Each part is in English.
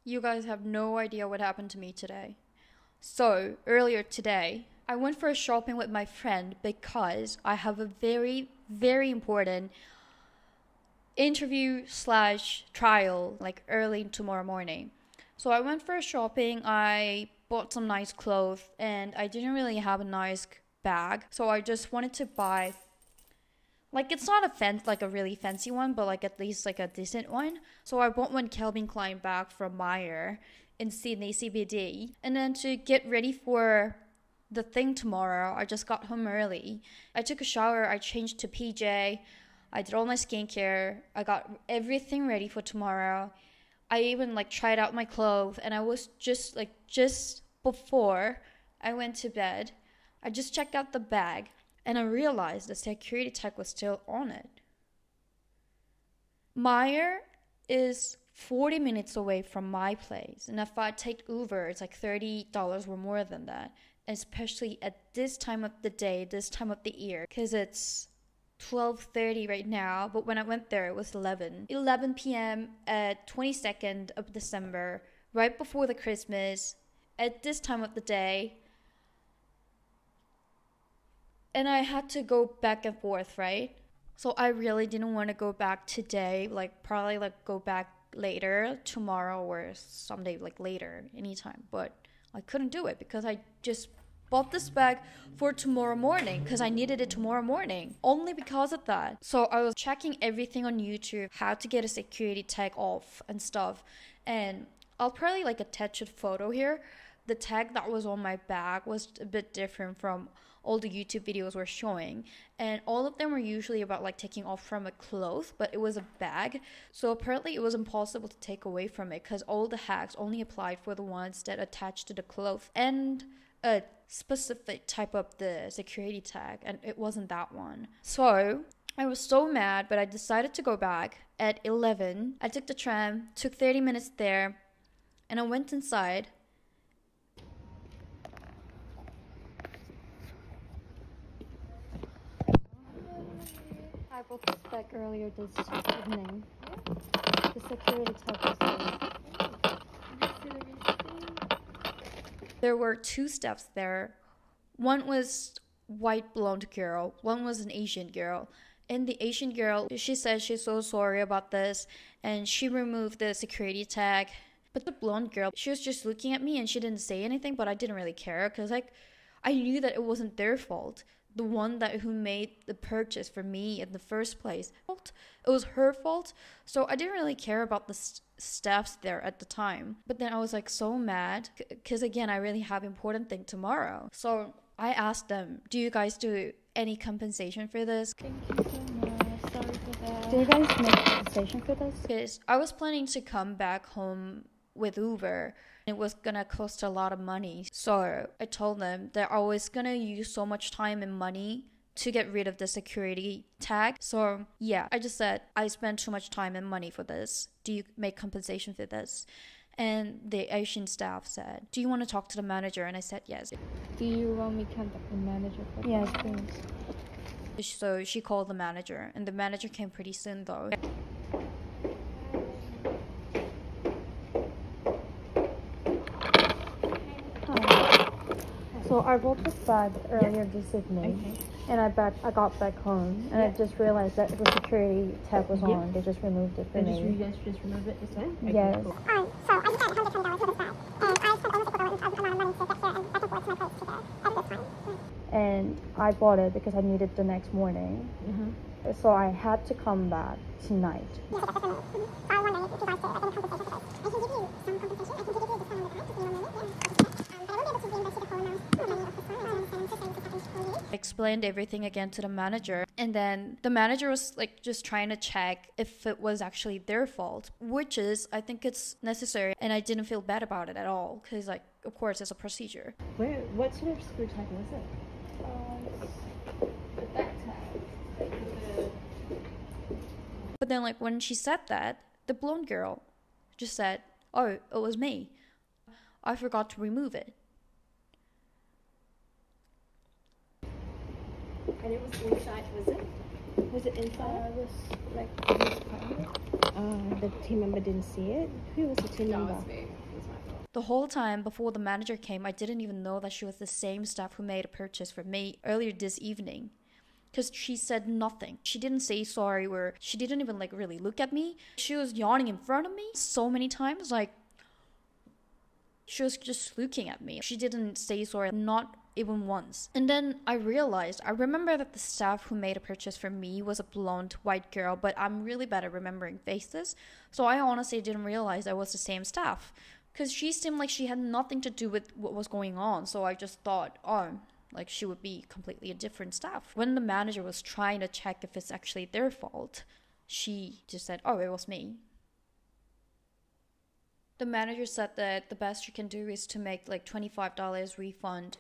You guys have no idea what happened to me today. So, earlier today, I went for a shopping with my friend because I have a very, very important interview slash trial like early tomorrow morning. So I went for a shopping, I bought some nice clothes, and I didn't really have a nice bag. So I just wanted to buy, like, it's not like a really fancy one, but like at least like a decent one. So I bought one Calvin Klein bag from Meyer in Sydney CBD. And then to get ready for the thing tomorrow, I just got home early. I took a shower, I changed to PJ, I did all my skincare, I got everything ready for tomorrow. I even like tried out my clothes, and I was just before I went to bed, I just checked out the bag and I realized the security tag was still on it. Meyer is 40 minutes away from my place, and if I take Uber, it's like $30 or more than that, especially at this time of the day, this time of the year, because it's 12:30 right now, but when I went there it was 11 p.m. at 22nd of December, right before the Christmas, at this time of the day. And I had to go back and forth, right? So I really didn't want to go back today, like probably like go back later, tomorrow or someday, like later, anytime. But I couldn't do it because I just bought this bag for tomorrow morning because I needed it tomorrow morning, only because of that. So I was checking everything on YouTube, how to get a security tag off and stuff. And I'll probably like attach a photo here. The tag that was on my bag was a bit different from all the YouTube videos were showing, and all of them were usually about like taking off from a cloth, but it was a bag, so apparently it was impossible to take away from it because all the hacks only applied for the ones that attached to the cloth and a specific type of the security tag, and it wasn't that one. So I was so mad, but I decided to go back at 11. I took the tram, took 30 minutes there, and I went inside. I bought this bag earlier this evening. The security tag was there. There were two steps there. One was white blonde girl, one was an Asian girl. And the Asian girl, she said she's so sorry about this, and she removed the security tag. But the blonde girl, she was just looking at me and she didn't say anything, but I didn't really care because like I knew that it wasn't their fault. The one that who made the purchase for me in the first place, it was her fault. So I didn't really care about the staffs there at the time. But then I was like so mad because again I really have important thing tomorrow. So I asked them, do you guys do any compensation for this? Thank you so much. Sorry for that. Do you guys make compensation for this? Because I was planning to come back home with Uber. It was gonna cost a lot of money. So I told them that I was gonna use so much time and money to get rid of the security tag. So yeah, I just said I spent too much time and money for this. Do you make compensation for this? And the Asian staff said, do you want to talk to the manager? And I said yes. Do you want me to contact the manager for that? Yes, please. So she called the manager, and the manager came pretty soon though. So I bought this bag earlier this evening, and I got back home, and I just realized that the security tag was on. They just removed it for me. You guys just remove it this time? Yes. Cool. So I just had $120 for this bag, and I spent almost a lot of money to get here and back and forth to my place to edit this time. And I bought it because I needed the next morning. So I had to come back tonight. Yes, that's what I mean. So I was wondering if you guys do like any compensation for this. I can give you some compensation. I can give you a discount on the bag if you remove it. But I won't be able to reimburse you the full amount of money of this one. I understand this happens for you. I explained everything again to the manager, and then the manager was like just trying to check if it was actually their fault, which is I think it's necessary, and I didn't feel bad about it at all because like of course it's a procedure. What sort of screw tag was it? That tag. But then like when she said that, the blonde girl just said, oh, it was me. I forgot to remove it. And it was inside, was it? Was it inside? It was like this part. The team member didn't see it? Who was the team member? That was me. It was my fault. The whole time before the manager came, I didn't even know that she was the same staff who made a purchase for me earlier this evening. Because she said nothing. She didn't say sorry, or she didn't even like really look at me. She was yawning in front of me so many times, like she was just looking at me. She didn't say sorry, not even once. And then I realized, I remember that the staff who made a purchase for me was a blonde white girl, but I'm really bad at remembering faces. So I honestly didn't realize I was the same staff. Because she seemed like she had nothing to do with what was going on. So I just thought, oh, like she would be completely a different staff. When the manager was trying to check if it's actually their fault, she just said, oh, it was me. The manager said that the best you can do is to make like $25 refund.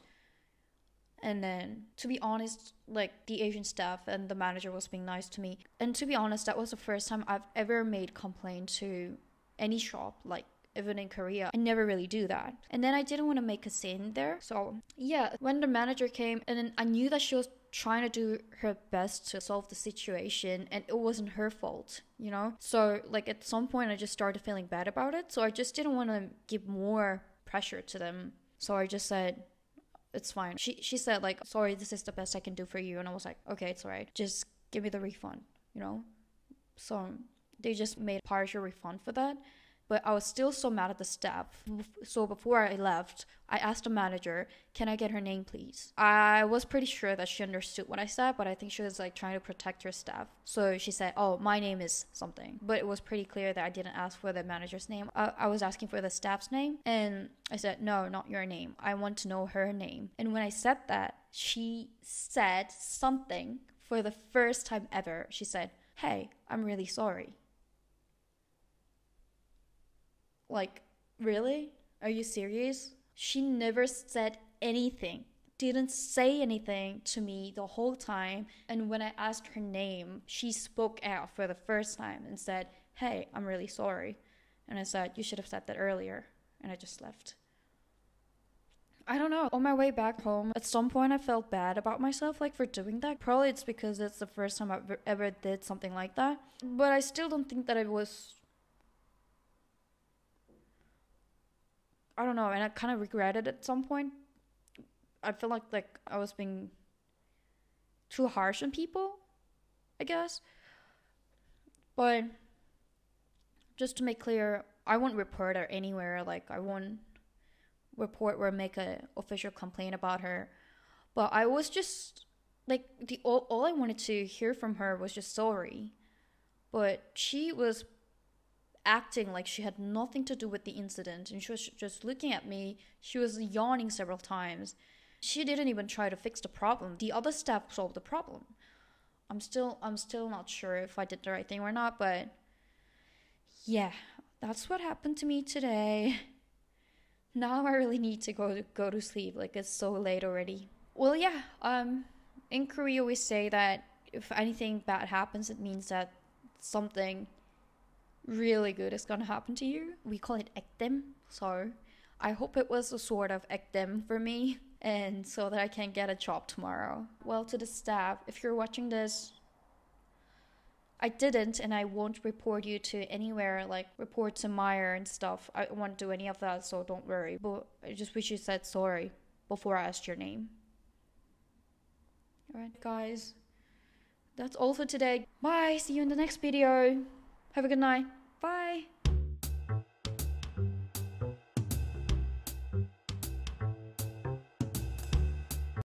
And then, to be honest, like the Asian staff and the manager was being nice to me. And to be honest, that was the first time I've ever made complaint to any shop, like even in Korea. I never really do that. And then I didn't want to make a scene there. So yeah, when the manager came, and then I knew that she was trying to do her best to solve the situation, and it wasn't her fault, you know? So like at some point I just started feeling bad about it. So I just didn't want to give more pressure to them. So I just said, it's fine. She said like, sorry, this is the best I can do for you. And I was like, okay, it's all right. Just give me the refund, you know? So they just made partial refund for that. But I was still so mad at the staff. So before I left, I asked the manager, can I get her name, please? I was pretty sure that she understood what I said, but I think she was like trying to protect her staff. So she said, oh, my name is something. But it was pretty clear that I didn't ask for the manager's name. I was asking for the staff's name. And I said, no, not your name. I want to know her name. And when I said that, she said something for the first time ever. She said, hey, I'm really sorry. Like, really? Are you serious? She never said anything, didn't say anything to me the whole time. And when I asked her name, she spoke out for the first time and said, hey, I'm really sorry. And I said, you should have said that earlier. And I just left. I don't know. On my way back home, at some point I felt bad about myself, like for doing that. Probably it's because it's the first time I've ever did something like that. But I still don't think that it was... I don't know, and I kind of regretted it at some point. I feel like I was being too harsh on people, I guess. But just to make clear, I won't report her anywhere. Like, I won't report or make an official complaint about her. But I was just, like, all I wanted to hear from her was just sorry. But she was acting like she had nothing to do with the incident, and she was just looking at me. She was yawning several times. She didn't even try to fix the problem. The other staff solved the problem. I'm still not sure if I did the right thing or not, but yeah, that's what happened to me today. Now I really need to go to sleep. Like, it's so late already. Well, yeah, in Korea we say that if anything bad happens, it means that something really good is gonna happen to you. We call it ekdem. So I hope it was a sort of ekdem for me, and so that I can get a job tomorrow. Well, to the staff, if you're watching this, I didn't, and I won't report you to anywhere, like report to Meyer and stuff. I won't do any of that, so don't worry. But I just wish you said sorry before I asked your name. Alright guys, that's all for today. Bye, see you in the next video. Have a good night. Bye.